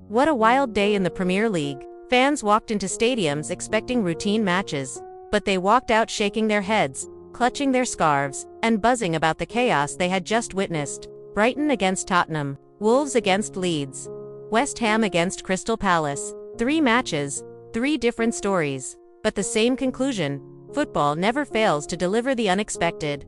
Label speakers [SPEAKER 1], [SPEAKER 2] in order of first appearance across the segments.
[SPEAKER 1] What a wild day in the Premier League. Fans walked into stadiums expecting routine matches, but they walked out shaking their heads, clutching their scarves, and buzzing about the chaos they had just witnessed. Brighton against Tottenham, Wolves against Leeds, West Ham against Crystal Palace. 3 matches, 3 different stories, but the same conclusion: football never fails to deliver the unexpected.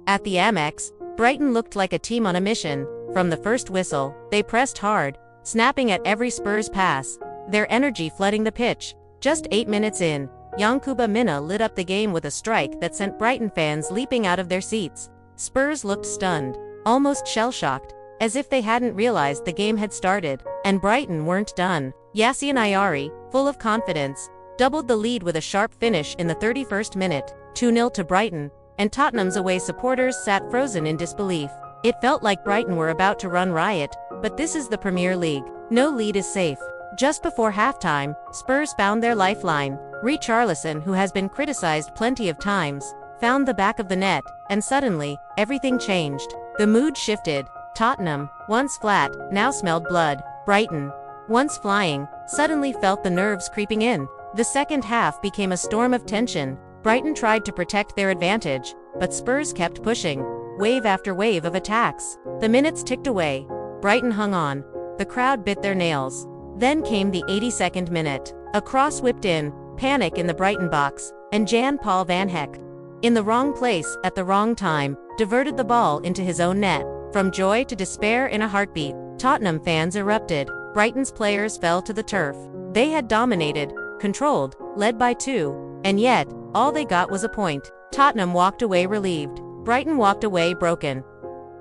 [SPEAKER 1] At the Amex, Brighton looked like a team on a mission. From the first whistle, they pressed hard, snapping at every Spurs pass, their energy flooding the pitch. Just 8 minutes in, Yankuba Minna lit up the game with a strike that sent Brighton fans leaping out of their seats. Spurs looked stunned, almost shell-shocked, as if they hadn't realized the game had started, and Brighton weren't done. Yassine Ayari, full of confidence, doubled the lead with a sharp finish in the 31st minute, 2-0 to Brighton, and Tottenham's away supporters sat frozen in disbelief. It felt like Brighton were about to run riot, but this is the Premier League. No lead is safe. Just before halftime, Spurs found their lifeline. Richarlison, who has been criticized plenty of times, found the back of the net, and suddenly, everything changed. The mood shifted. Tottenham, once flat, now smelled blood. Brighton, once flying, suddenly felt the nerves creeping in. The second half became a storm of tension. Brighton tried to protect their advantage, but Spurs kept pushing, wave after wave of attacks. The minutes ticked away. Brighton hung on. The crowd bit their nails. Then came the 82nd minute. A cross whipped in, panic in the Brighton box, and Jan-Paul Van Heck, in the wrong place at the wrong time, diverted the ball into his own net. From joy to despair in a heartbeat, Tottenham fans erupted. Brighton's players fell to the turf. They had dominated, controlled, led by 2, and yet, all they got was a point. Tottenham walked away relieved. Brighton walked away broken.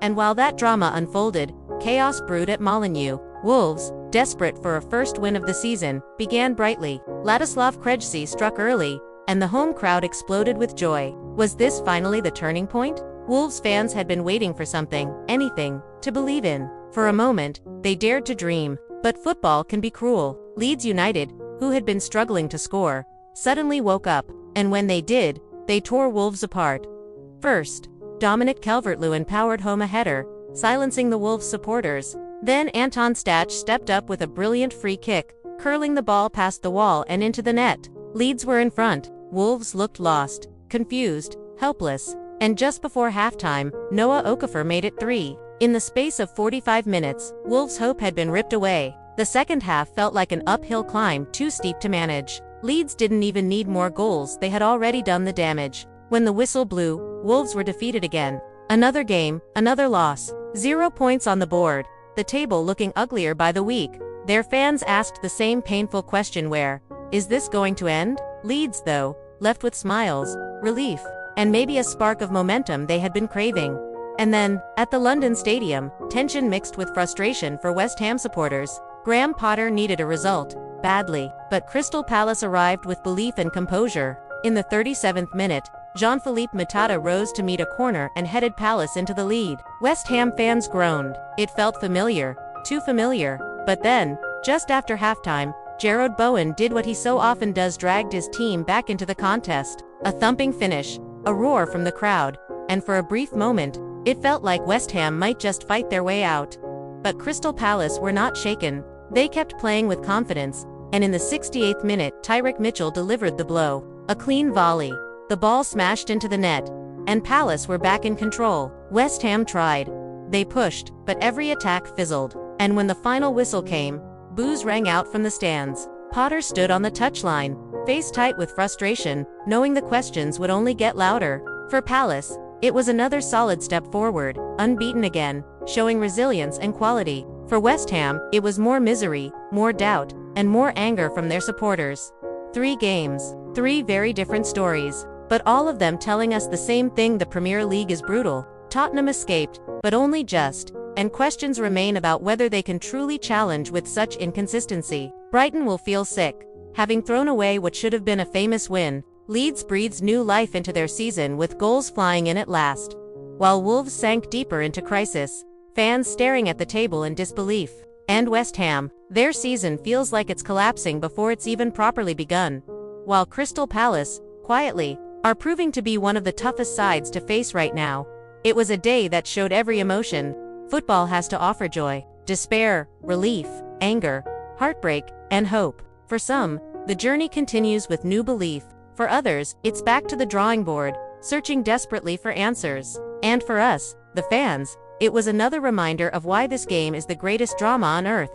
[SPEAKER 1] And while that drama unfolded, chaos brewed at Molineux. Wolves, desperate for a first win of the season, began brightly. Ladislav Krejci struck early, and the home crowd exploded with joy. Was this finally the turning point? Wolves fans had been waiting for something, anything, to believe in. For a moment, they dared to dream. But football can be cruel. Leeds United, who had been struggling to score, suddenly woke up, and when they did, they tore Wolves apart. First, Dominic Calvert-Lewin powered home a header, silencing the Wolves supporters. Then Anton Stach stepped up with a brilliant free kick, curling the ball past the wall and into the net. Leeds were in front. Wolves looked lost, confused, helpless. And just before halftime, Noah Okafor made it 3. In the space of 45 minutes, Wolves' hope had been ripped away. The second half felt like an uphill climb too steep to manage. Leeds didn't even need more goals, they had already done the damage. When the whistle blew, Wolves were defeated again. Another game, another loss. 0 points on the board. The table looking uglier by the week. Their fans asked the same painful question: where is this going to end? Leeds, though, left with smiles, relief, and maybe a spark of momentum they had been craving. And then, at the London Stadium, tension mixed with frustration for West Ham supporters. Graham Potter needed a result, badly, but Crystal Palace arrived with belief and composure. In the 37th minute, Jean-Philippe Matata rose to meet a corner and headed Palace into the lead. West Ham fans groaned. It felt familiar, too familiar. But then, just after halftime, Jarrod Bowen did what he so often does: dragged his team back into the contest. A thumping finish, a roar from the crowd, and for a brief moment, it felt like West Ham might just fight their way out. But Crystal Palace were not shaken. They kept playing with confidence, and in the 68th minute, Tyrick Mitchell delivered the blow. A clean volley. The ball smashed into the net, and Palace were back in control. West Ham tried. They pushed, but every attack fizzled. And when the final whistle came, boos rang out from the stands. Potter stood on the touchline, face tight with frustration, knowing the questions would only get louder. For Palace, it was another solid step forward, unbeaten again, showing resilience and quality. For West Ham, it was more misery, more doubt, and more anger from their supporters. 3 games, 3 very different stories, but all of them telling us the same thing: the Premier League is brutal. Tottenham escaped, but only just, and questions remain about whether they can truly challenge with such inconsistency. Brighton will feel sick, having thrown away what should have been a famous win. Leeds breathes new life into their season with goals flying in at last, while Wolves sank deeper into crisis, fans staring at the table in disbelief. And West Ham, their season feels like it's collapsing before it's even properly begun. While Crystal Palace, quietly, are proving to be one of the toughest sides to face right now. It was a day that showed every emotion football has to offer: joy, despair, relief, anger, heartbreak, and hope. For some, the journey continues with new belief. For others, it's back to the drawing board, searching desperately for answers. And for us, the fans, it was another reminder of why this game is the greatest drama on earth.